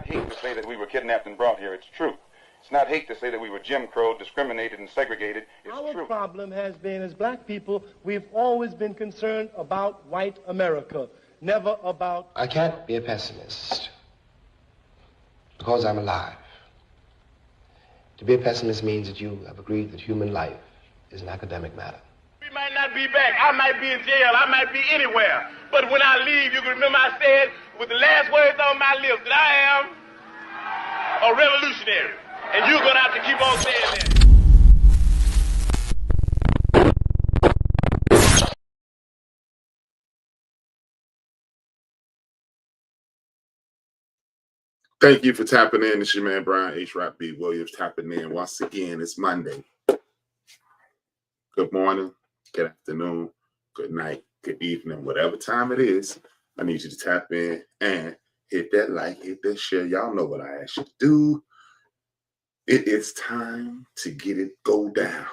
hate to say that we were kidnapped and brought here. It's true. It's not hate to say that we were Jim Crow, discriminated and segregated. It's true. Our problem has been, as black people, we've always been concerned about white America, never about... I can't be a pessimist because I'm alive. To be a pessimist means that you have agreed that human life is an academic matter. We might not be back. I might be in jail. I might be anywhere. But when I leave, you can remember I said with the last words on my lips that I am a revolutionary. And you're going to have to keep on saying that. Thank you for tapping in. It's your man, Brian HRap B. Williams, tapping in once again. It's Monday. Good morning, good afternoon, good night, good evening, whatever time it is. I need you to tap in and hit that like, hit that share. Y'all know what I asked you to do. It is time to get it go down.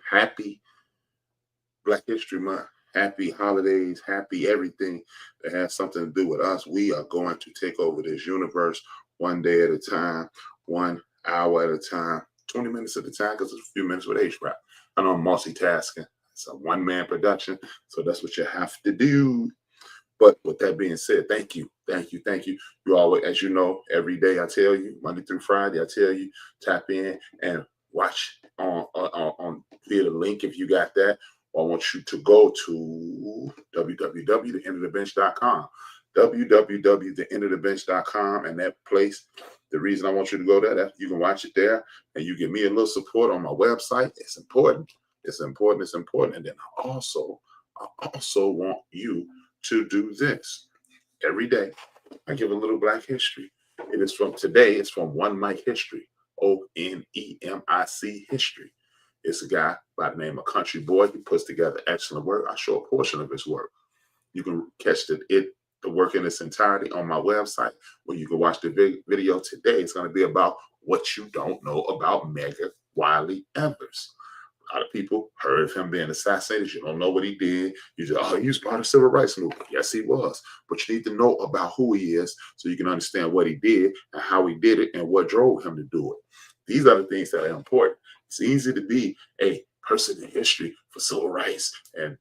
Happy Black History Month. Happy holidays. Happy everything that has something to do with us. We are going to take over this universe one day at a time, 1 hour at a time, 20 minutes at a time, because it's a few minutes with HRap. I know I'm multitasking. It's a one-man production, so that's what you have to do. But with that being said, thank you. You always, as you know, every day I tell you, Monday through Friday, I tell you, tap in and watch on via the link if you got that. Or I want you to go to www.theendofthebench.com, www.theendofthebench.com, and that place. The reason I want you to go there, that you can watch it there, and you give me a little support on my website. It's important. And then I also want you to do this. Every day, I give a little Black history. It is from today. It's from One Mic History, ONEMIC History. It's a guy by the name of Country Boy. He puts together excellent work. I show a portion of his work. You can catch the work in its entirety on my website, where you can watch the video today. It's going to be about what you don't know about Medgar Wiley Evers. A lot of people heard of him being assassinated. You don't know what he did. You just, he was part of the civil rights movement. Yes, he was. But you need to know about who he is so you can understand what he did and how he did it and what drove him to do it. These are the things that are important. It's easy to be a person in history for civil rights, and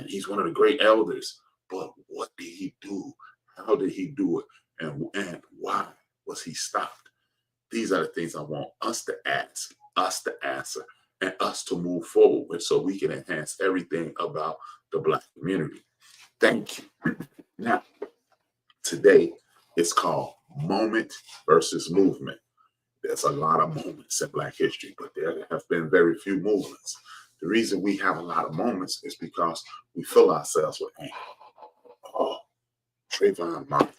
he's one of the great elders. But what did he do? How did he do it? And why was he stopped? These are the things I want us to ask, us to answer, and us to move forward with, so we can enhance everything about the Black community. Thank you. Now, today it's called Moment versus Movement. There's a lot of moments in Black history, but there have been very few movements. The reason we have a lot of moments is because we fill ourselves with anger. Oh, Trayvon Martin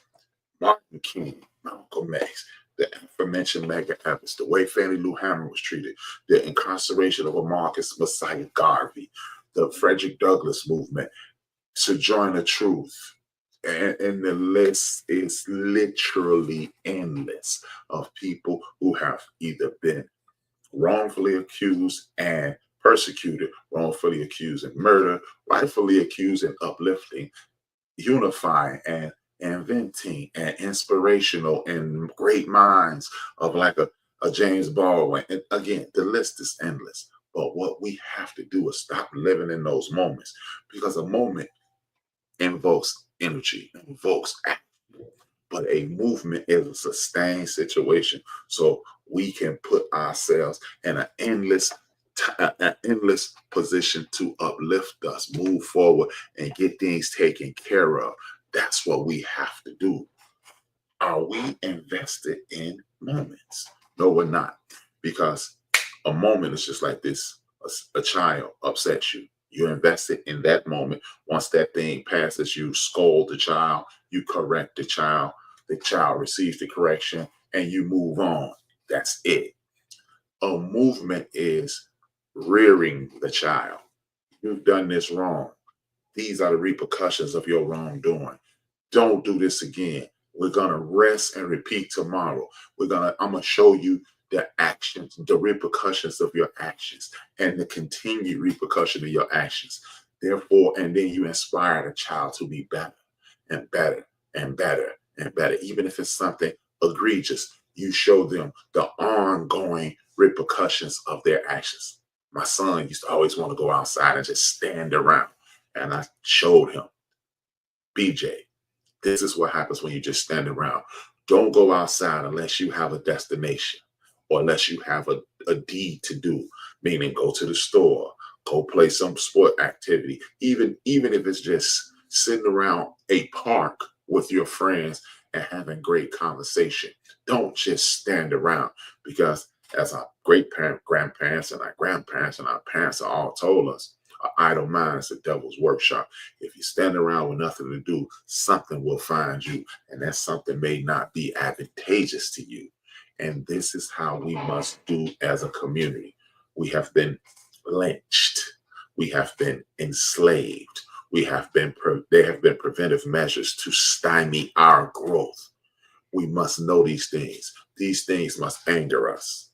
King, Malcolm X, the aforementioned Medgar Evers, the way Fannie Lou Hamer was treated, the incarceration of a Marcus Messiah Garvey, the Frederick Douglass movement, Sojourner Truth, and the list is literally endless of people who have either been wrongfully accused and persecuted, wrongfully accused and murdered, rightfully accused and uplifting, unifying and inventing and inspirational and great minds of like a James Baldwin. And again, the list is endless. But what we have to do is stop living in those moments, because a moment invokes energy, invokes action. But a movement is a sustained situation. So we can put ourselves in an endless position to uplift us, move forward, and get things taken care of. That's what we have to do. Are we invested in moments? No, we're not. Because a moment is just like this. A child upsets you. You're invested in that moment. Once that thing passes, you scold the child, you correct the child receives the correction, and you move on. That's it. A movement is rearing the child. You've done this wrong. These are the repercussions of your wrongdoing. Don't do this again. We're gonna rest and repeat tomorrow. I'm gonna show you the actions, the repercussions of your actions, and the continued repercussion of your actions. Therefore, and then you inspire the child to be better and better and better and better, even if it's something egregious, you show them the ongoing repercussions of their actions. My son used to always want to go outside and just stand around. And I showed him, BJ, this is what happens when you just stand around. Don't go outside unless you have a destination or unless you have a deed to do, meaning go to the store, go play some sport activity, even if it's just sitting around a park with your friends and having great conversation. Don't just stand around, because as our grandparents and our grandparents and our parents are all told us, an idle mind is a devil's workshop. If you stand around with nothing to do, something will find you, and that something may not be advantageous to you. And this is how we must do as a community. We have been lynched. We have been enslaved. There have been preventive measures to stymie our growth. We must know these things. These things must anger us.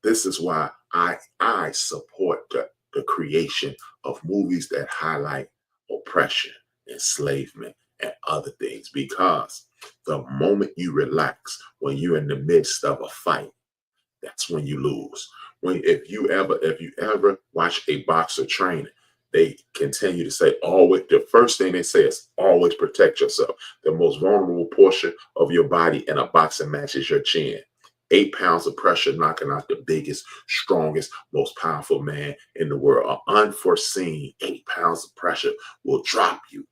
This is why I support the creation of movies that highlight oppression, enslavement, and other things, because the moment you relax, when you're in the midst of a fight, that's when you lose. If you ever watch a boxer training, they continue to say, always, the first thing they say is always protect yourself. The most vulnerable portion of your body in a boxing match is your chin. 8 pounds of pressure knocking out the biggest, strongest, most powerful man in the world. An unforeseen 8 pounds of pressure will drop you.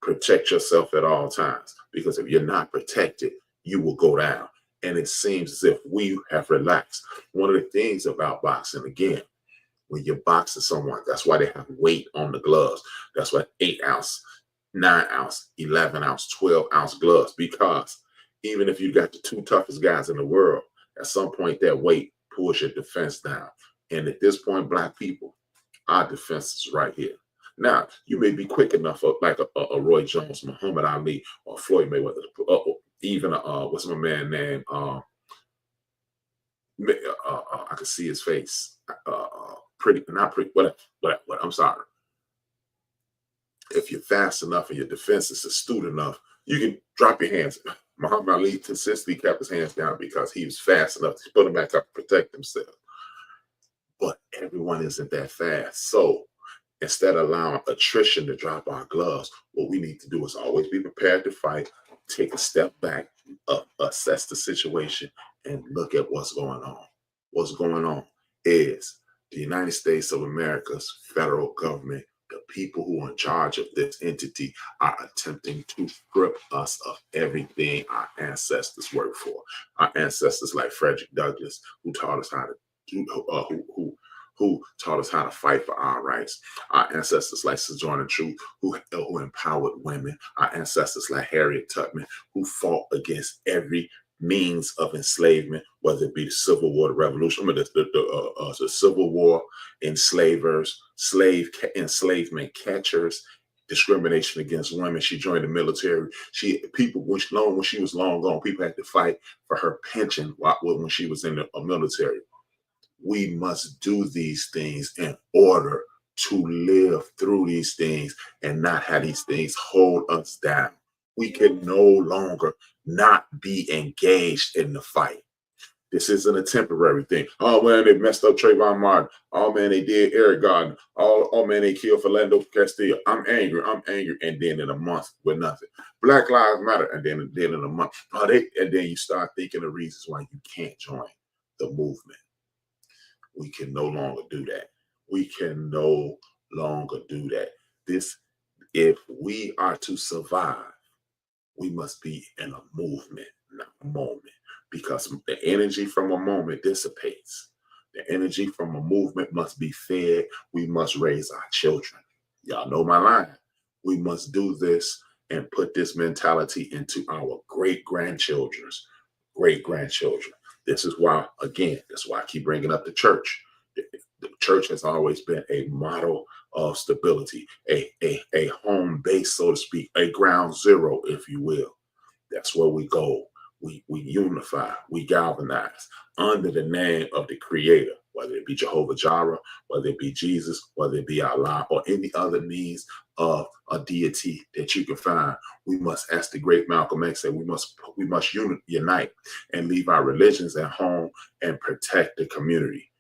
Protect yourself at all times, because if you're not protected, you will go down. And it seems as if we have relaxed. One of the things about boxing, again, when you're boxing someone, that's why they have weight on the gloves. That's why 8 ounce, 9 ounce, 11 ounce, 12 ounce gloves, because even if you got the 2 toughest guys in the world, at some point that weight pulls your defense down. And at this point, Black people, our defense is right here. Now, you may be quick enough, like a Roy Jones, Muhammad Ali, or Floyd Mayweather, even what's my man name? I can see his face. Whatever. I'm sorry. If you're fast enough and your defense is astute enough, you can drop your hands. Muhammad Ali consistently kept his hands down because he was fast enough to put them back up to protect himself. But everyone isn't that fast. So instead of allowing attrition to drop our gloves, what we need to do is always be prepared to fight, take a step back, assess the situation, and look at what's going on. What's going on is the United States of America's federal government, the people who are in charge of this entity, are attempting to strip us of everything our ancestors worked for. Our ancestors like Frederick Douglass, who taught us how to who taught us how to fight for our rights. Our ancestors like Sojourner Truth, who empowered women. Our ancestors like Harriet Tubman, who fought against every means of enslavement, whether it be the Civil War, the Revolution, the Civil War, enslavers, enslavement catchers, discrimination against women. She joined the military. When she was long gone, people had to fight for her pension when she was in the military. We must do these things in order to live through these things and not have these things hold us down. We can no longer not be engaged in the fight. This isn't a temporary thing. Oh man, they messed up Trayvon Martin. Oh man, they did Eric Garner. Oh man, they killed Philando Castillo. I'm angry. And then in a month, with nothing. Black Lives Matter. And then in a month. And then you start thinking of reasons why you can't join the movement. We can no longer do that. We can no longer do that. If we are to survive, we must be in a movement, not a moment, because the energy from a moment dissipates. The energy from a movement must be fed. We must raise our children. Y'all know my line. We must do this and put this mentality into our great-grandchildren's great-grandchildren. This is why I keep bringing up the church. The church has always been a model of stability, a home base, so to speak, a ground zero, if you will. That's where we go. we unify, we galvanize under the name of the Creator, whether it be Jehovah Jireh, whether it be Jesus, whether it be Allah, or any other means of a deity that you can find. We must, as the great Malcolm X said, we must unite and leave our religions at home and protect the community.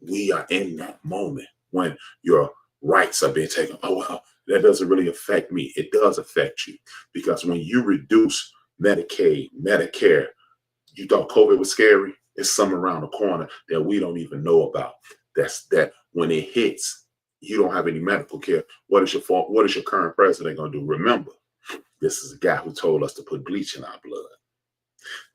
We are in that moment when your rights are being taken. Oh, well, that doesn't really affect me. It does affect you, because when you reduce Medicaid, Medicare, you thought COVID was scary. It's something around the corner that we don't even know about. That's that when it hits, you don't have any medical care. What is your fault? What is your current president going to do? Remember, this is a guy who told us to put bleach in our blood.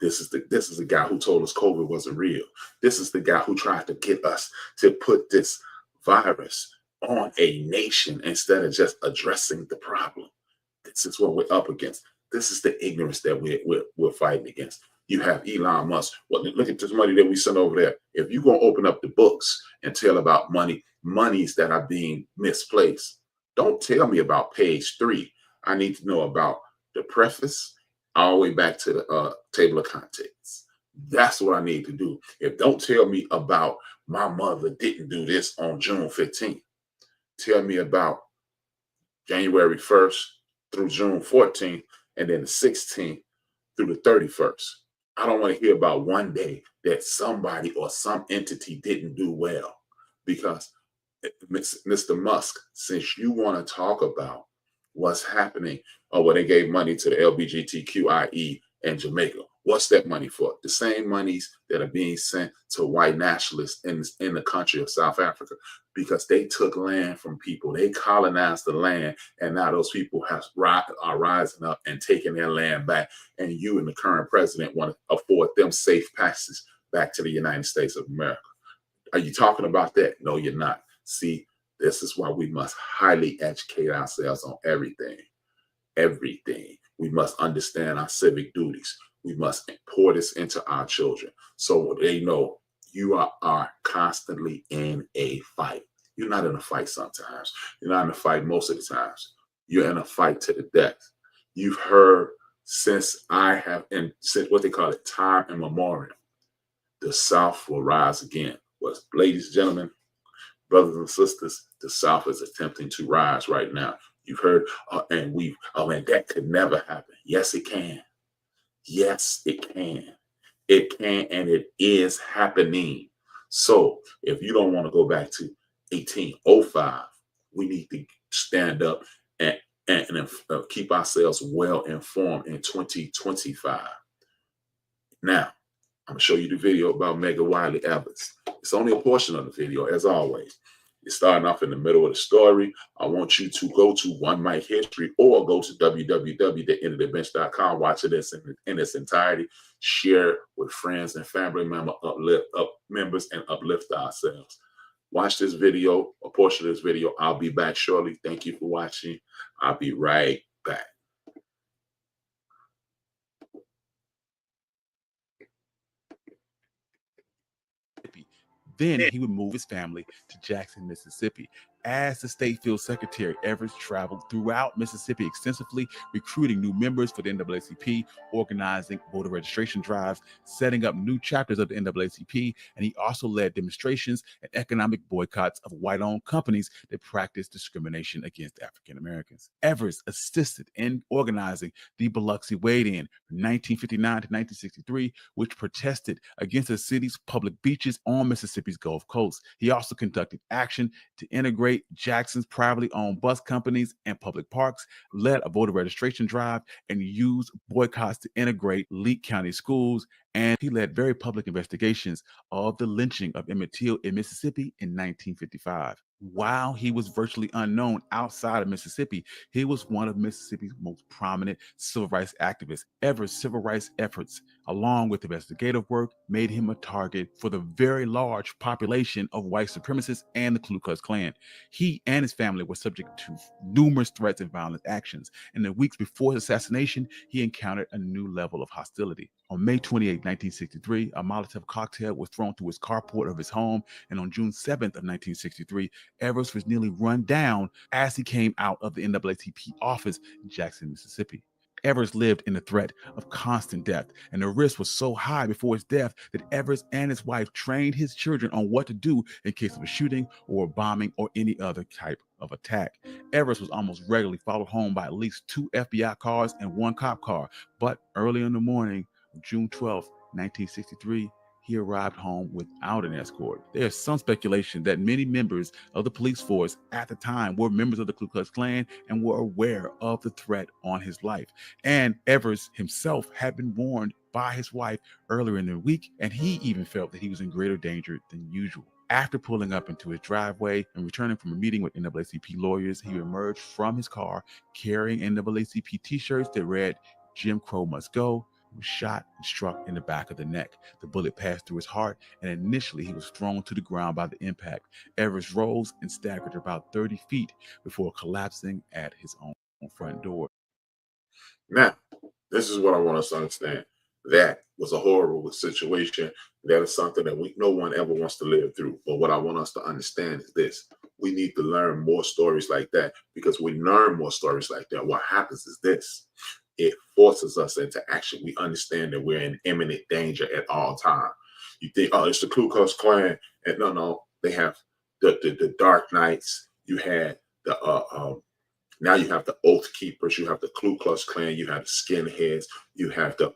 This is the guy who told us COVID wasn't real. This is the guy who tried to get us to put this virus on a nation instead of just addressing the problem. This is what we're up against. This is the ignorance that we're fighting against. You have Elon Musk. Well, look at this money that we sent over there. If you're going to open up the books and tell about monies that are being misplaced, don't tell me about page 3. I need to know about the preface all the way back to the table of contents. That's what I need to do. Don't tell me about my mother didn't do this on June 15th. Tell me about January 1st through June 14th, and then the 16th through the 31st. I don't want to hear about one day that somebody or some entity didn't do well. Because, Mr. Musk, since you want to talk about what's happening, or when they gave money to the LGBTQIE in Jamaica, what's that money for? The same monies that are being sent to white nationalists in the country of South Africa, because they took land from people. They colonized the land, and now those people are rising up and taking their land back. And you and the current president want to afford them safe passage back to the United States of America. Are you talking about that? No, you're not. See, this is why we must highly educate ourselves on everything. Everything. We must understand our civic duties. We must pour this into our children so they know you are constantly in a fight. You're not in a fight sometimes. You're not in a fight most of the times. You're in a fight to the death. You've heard since what they call it, time immemorial, the South will rise again. Well, ladies and gentlemen, brothers and sisters, the South is attempting to rise right now. You've heard, and that could never happen. Yes, it can. Yes, it can. It can, and it is happening. So if you don't want to go back to 1805, we need to stand up and keep ourselves well informed in 2025. Now, I'm going to show you the video about Mega Wiley Evans. It's only a portion of the video, as always. It's starting off in the middle of the story. I want you to go to One Mic History or go to www.endofthebench.com. Watch it in its entirety. Share with friends and family members and uplift ourselves. Watch this video, a portion of this video. I'll be back shortly. Thank you for watching. I'll be right back. Then he would move his family to Jackson, Mississippi. As the state field secretary, Evers traveled throughout Mississippi extensively, recruiting new members for the NAACP, organizing voter registration drives, setting up new chapters of the NAACP, and he also led demonstrations and economic boycotts of white-owned companies that practiced discrimination against African Americans. Evers assisted in organizing the Biloxi Wade-In from 1959 to 1963, which protested against the city's public beaches on Mississippi's Gulf Coast. He also conducted action to integrate Jackson's privately owned bus companies and public parks, led a voter registration drive, and used boycotts to integrate Leake County schools. And he led very public investigations of the lynching of Emmett Till in Mississippi in 1955. While he was virtually unknown outside of Mississippi, he was one of Mississippi's most prominent civil rights activists. Evers' civil rights efforts, along with investigative work, made him a target for the very large population of white supremacists and the Ku Klux Klan. He and his family were subject to numerous threats and violent actions. In the weeks before his assassination, he encountered a new level of hostility. On May 28, 1963, a Molotov cocktail was thrown through his carport of his home, and on June 7th of 1963, Evers was nearly run down as he came out of the NAACP office in Jackson, Mississippi. Evers lived in the threat of constant death, and the risk was so high before his death that Evers and his wife trained his children on what to do in case of a shooting or a bombing or any other type of attack. Evers was almost regularly followed home by at least 2 FBI cars and 1 cop car, but early in the morning of June 12, 1963, he arrived home without an escort. There is some speculation that many members of the police force at the time were members of the Ku Klux Klan and were aware of the threat on his life. And Evers himself had been warned by his wife earlier in the week, and he even felt that he was in greater danger than usual. After pulling up into his driveway and returning from a meeting with NAACP lawyers, he emerged from his car carrying NAACP t-shirts that read, "Jim Crow must go." He was shot and struck in the back of the neck. The bullet passed through his heart, and initially he was thrown to the ground by the impact. Evers rose and staggered about 30 feet before collapsing at his own front door. Now, this is what I want us to understand. That was a horrible situation. That is something that no one ever wants to live through. But what I want us to understand is this. We need to learn more stories like that, because we learn more stories like that. What happens is this. It forces us into action. We understand that we're in imminent danger at all times. You think, oh, it's the Ku Klux Klan. And no, they have the Dark Knights. You had now you have the Oath Keepers, you have the Ku Klux Klan, you have the Skinheads, you have the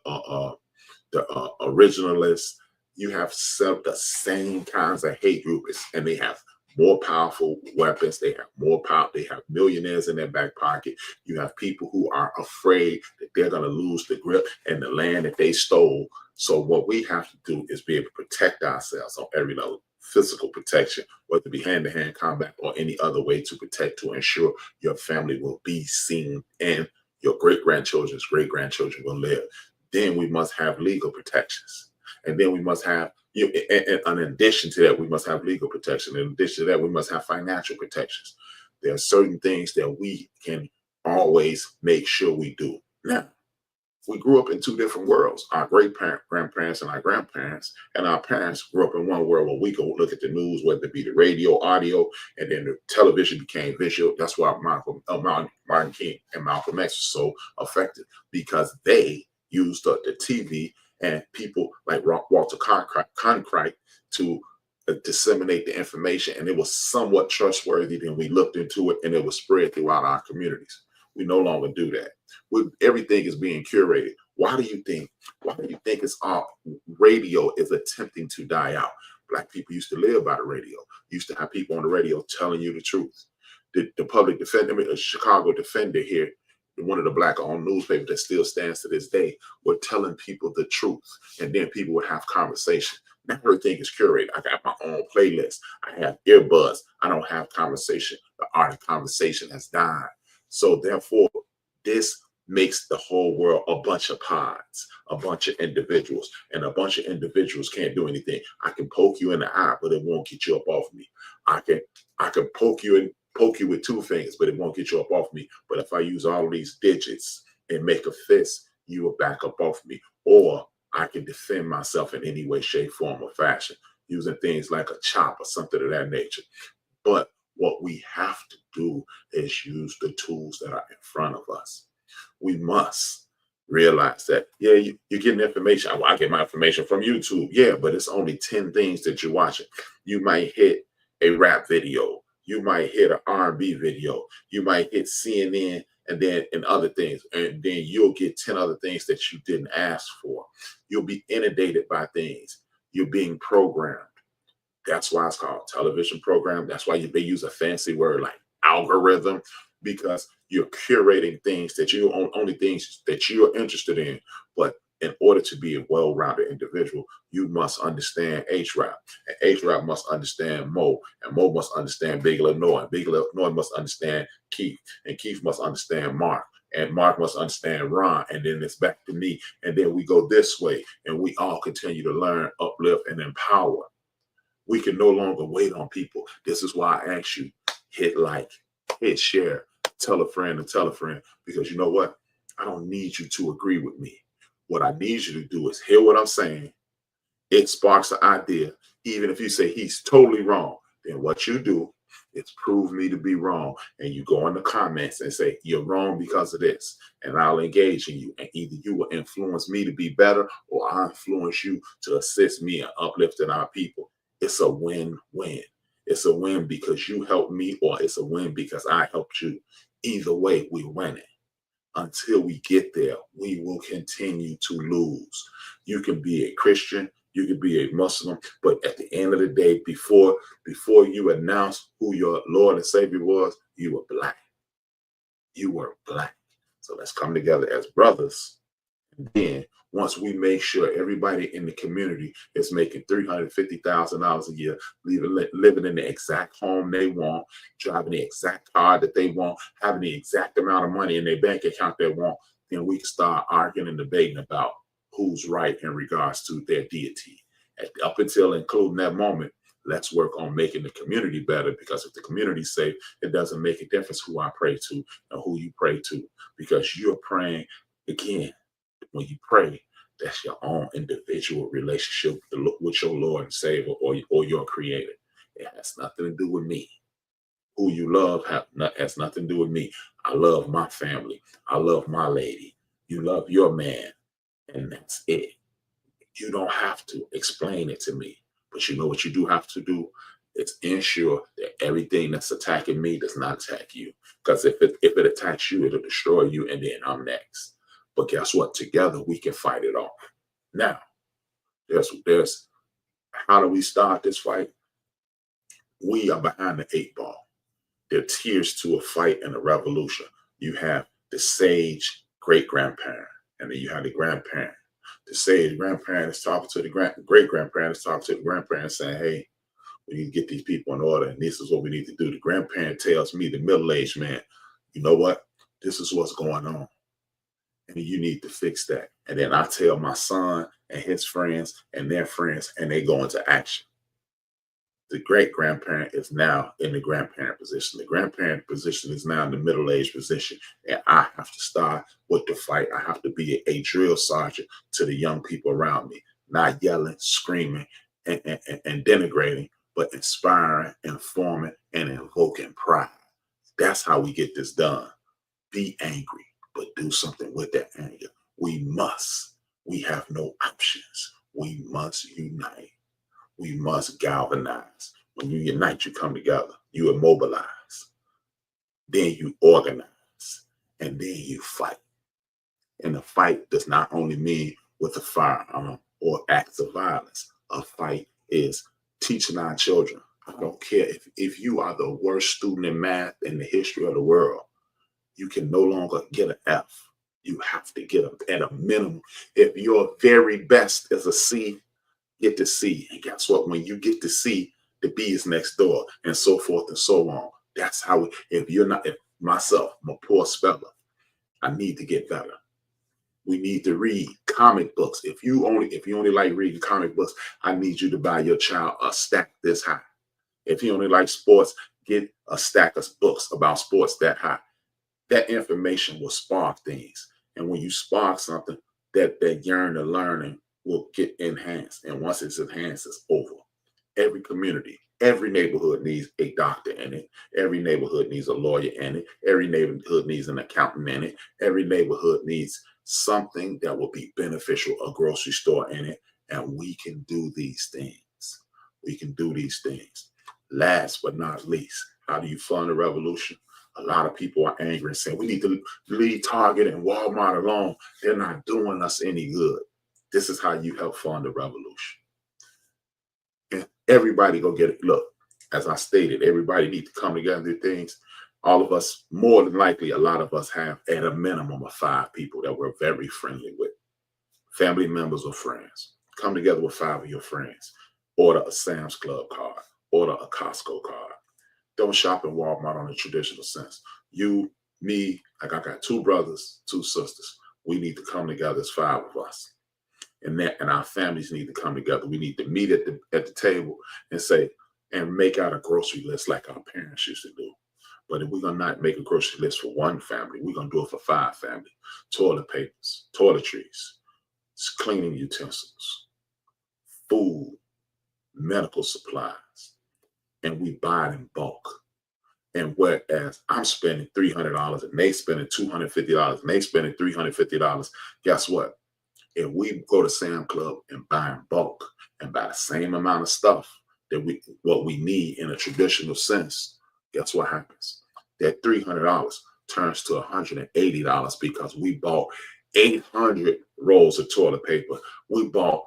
Originalists, you have the same kinds of hate groups, and they have more powerful weapons. They have more power. They have millionaires in their back pocket. You have people who are afraid that they're going to lose the grip and the land that they stole. So what we have to do is be able to protect ourselves on every level. Physical protection, whether it be hand-to-hand combat or any other way to protect, to ensure your family will be seen and your great-grandchildren's great-grandchildren will live. Then we must have legal protections. And then we must have, and in addition to that, we must have legal protection. In addition to that, we must have financial protections. There are certain things that we can always make sure we do. Now, we grew up in 2 different worlds. Our great-grandparents and our grandparents and our parents grew up in one world where we go look at the news, whether it be the radio, audio, and then the television became visual. That's why Martin King and Malcolm X were so effective, because they used the TV and people like Walter Cronkite to disseminate the information, and it was somewhat trustworthy. Then we looked into it, and it was spread throughout our communities. We no longer do that. Everything is being curated. Why do you think it's all radio is attempting to die out? Black people used to live by the radio. Used to have people on the radio telling you the truth. The public defender, a Chicago Defender here, one of the black-owned newspapers that still stands to this day, were telling people the truth, and then people would have conversation. Now everything is curated. I got my own playlist. I have earbuds. I don't have conversation. The art of conversation has died. So therefore, this makes the whole world a bunch of pods, a bunch of individuals, and a bunch of individuals can't do anything. I can poke you in the eye, but it won't get you up off me. I can poke you with 2 fingers, but it won't get you up off me. But if I use all of these digits and make a fist, you will back up off me. Or I can defend myself in any way, shape, form, or fashion, using things like a chop or something of that nature. But what we have to do is use the tools that are in front of us. We must realize that, yeah, you're getting information. I get my information from YouTube. Yeah, but it's only 10 things that you're watching. You might hit a rap video. You might hit an R&B video. You might hit CNN and other things. And then you'll get 10 other things that you didn't ask for. You'll be inundated by things. You're being programmed. That's why it's called television program. That's why they use a fancy word like algorithm, because you're curating things that only things that you're interested in. But in order to be a well-rounded individual, you must understand HRap, and HRap must understand Mo, and Mo must understand Big Illinois, and Big Illinois must understand Keith, and Keith must understand Mark, and Mark must understand Ron, and then it's back to me, and then we go this way, and we all continue to learn, uplift, and empower. We can no longer wait on people. This is why I ask you, hit like, hit share, tell a friend, because you know what? I don't need you to agree with me. What I need you to do is hear what I'm saying. It sparks an idea. Even if you say he's totally wrong, then what you do It's prove me to be wrong. And you go in the comments and say, you're wrong because of this. And I'll engage in you. And either you will influence me to be better, or I'll influence you to assist me in uplifting our people. It's a win-win. It's a win because you helped me, or it's a win because I helped you. Either way, we're winning. Until we get there, we will continue to lose. You can be a Christian, you can be a Muslim, but at the end of the day, before you announce who your Lord and Savior was, you were black. You were black. So let's come together as brothers. And then once we make sure everybody in the community is making $350,000 a year, living in the exact home they want, driving the exact car that they want, having the exact amount of money in their bank account they want, then we can start arguing and debating about who's right in regards to their deity. Up until including that moment, let's work on making the community better, because if the community's safe, it doesn't make a difference who I pray to and who you pray to, because you're praying again. When you pray, that's your own individual relationship with your Lord and Savior, or your Creator. It has nothing to do with me. Who you love has nothing to do with me. I love my family. I love my lady. You love your man. And that's it. You don't have to explain it to me. But you know what you do have to do? It's ensure that everything that's attacking me does not attack you. Because if it attacks you, it'll destroy you, and then I'm next. But guess what? Together we can fight it off. Now, there's how do we start this fight? We are behind the 8 ball. There are tiers to a fight and a revolution. You have the sage great-grandparent, and then you have the grandparent. The sage grandparent is talking to the great-grandparent is talking to the grandparent, saying, hey, we need to get these people in order, and this is what we need to do. The grandparent tells me, the middle-aged man, you know what? This is what's going on. And you need to fix that. And then I tell my son and his friends and their friends, and they go into action. The great-grandparent is now in the grandparent position. The grandparent position is now in the middle-aged position. And I have to start with the fight. I have to be a drill sergeant to the young people around me, not yelling, screaming, and denigrating, but inspiring, informing, and invoking pride. That's how we get this done. Be angry, but do something with that anger. We must. We have no options. We must unite. We must galvanize. When you unite, you come together. You immobilize. Then you organize. And then you fight. And the fight does not only mean with a firearm or acts of violence. A fight is teaching our children. I don't care if you are the worst student in math in the history of the world. You can no longer get an F. You have to get at a minimum. If your very best is a C, get the C. And guess what? When you get the C, the B is next door, and so forth and so on. That's how, if myself, I'm a poor speller, I need to get better. We need to read comic books. If you only like reading comic books, I need you to buy your child a stack this high. If you only like sports, get a stack of books about sports that high. That information will spark things. And when you spark something, that yearn to learning will get enhanced. And once it's enhanced, it's over. Every community, every neighborhood needs a doctor in it. Every neighborhood needs a lawyer in it. Every neighborhood needs an accountant in it. Every neighborhood needs something that will be beneficial, a grocery store in it. And we can do these things. We can do these things. Last but not least, how do you fund a revolution? A lot of people are angry and saying, we need to leave Target and Walmart alone. They're not doing us any good. This is how you help fund a revolution. And everybody go get it. Look, as I stated, everybody needs to come together and do things. All of us, more than likely, a lot of us have at a minimum of 5 people that we're very friendly with. Family members or friends. Come together with 5 of your friends. Order a Sam's Club card. Order a Costco card. Don't shop in Walmart on the traditional sense. You, me, like I got 2 brothers, 2 sisters. We need to come together as 5 of us. And our families need to come together. We need to meet at the table and make out a grocery list like our parents used to do. But if we're going to not make a grocery list for 1 family, we're going to do it for 5 families. Toilet papers, toiletries, cleaning utensils, food, medical supplies. And we buy it in bulk. And whereas I'm spending $300 and they spending $250 and they spending $350, guess what? If we go to Sam Club and buy in bulk and buy the same amount of stuff that what we need in a traditional sense, guess what happens? That $300 turns to $180 because we bought 800 rolls of toilet paper. We bought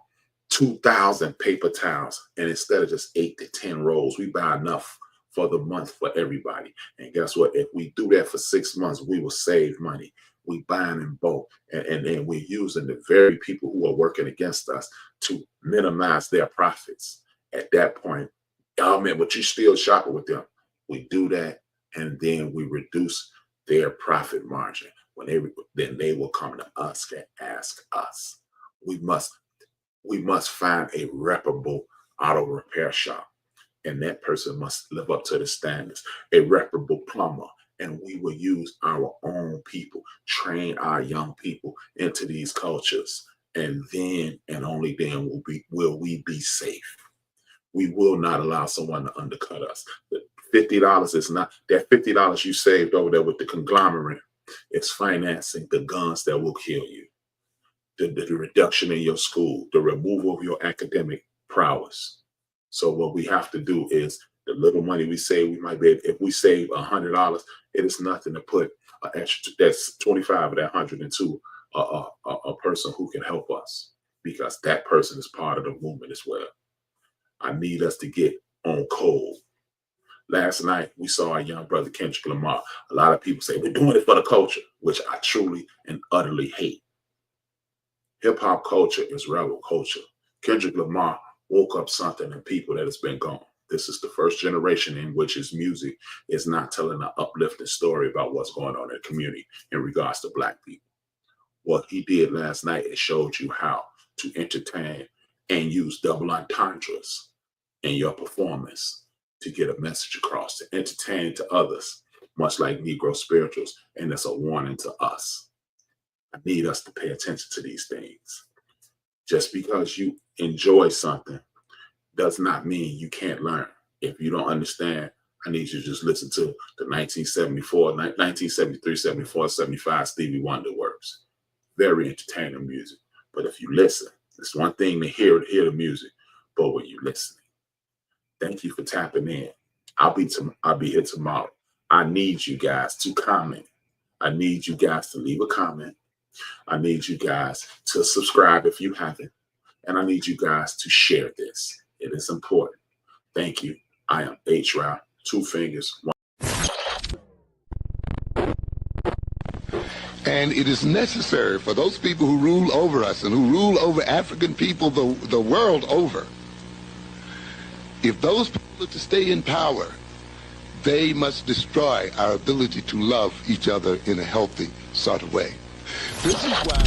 2,000 paper towels, and instead of just 8 to 10 rolls, we buy enough for the month for everybody. And guess what? If we do that for 6 months, we will save money. We buying in bulk, and then we're using the very people who are working against us to minimize their profits. At that point, oh man, but you still shopping with them. We do that, and then we reduce their profit margin. Then they will come to us and ask us. We must find a reputable auto repair shop, and that person must live up to the standards. A reputable plumber, and we will use our own people, train our young people into these cultures, and then and only then will we be safe. We will not allow someone to undercut us. The $50 is not that $50 you saved over there with the conglomerate. It's financing the guns that will kill you. The reduction in your school, the removal of your academic prowess. So what we have to do is the little money we save, we might be able, if we save $100, it is nothing to put an extra, that's 25 of that 100 into a person who can help us, because that person is part of the movement as well. I need us to get on cold. Last night, we saw our young brother, Kendrick Lamar. A lot of people say, we're doing it for the culture, which I truly and utterly hate. Hip-hop culture is rebel culture. Kendrick Lamar woke up something in people that has been gone. This is the first generation in which his music is not telling an uplifting story about what's going on in the community in regards to Black people. What he did last night, it showed you how to entertain and use double entendres in your performance to get a message across, to entertain to others, much like Negro spirituals, and it's a warning to us. I need us to pay attention to these things. Just because you enjoy something does not mean you can't learn. If you don't understand, I need you to just listen to the 1973, 74, 75 Stevie Wonder works. Very entertaining music. But if you listen, it's one thing to hear the music, but when you listening. Thank you for tapping in. I'll be here tomorrow. I need you guys to comment. I need you guys to leave a comment. I need you guys to subscribe if you haven't. And I need you guys to share this. It is important. Thank you. I am HRap, 2 fingers. And it is necessary for those people who rule over us and who rule over African people the world over, if those people are to stay in power, they must destroy our ability to love each other in a healthy sort of way. This is why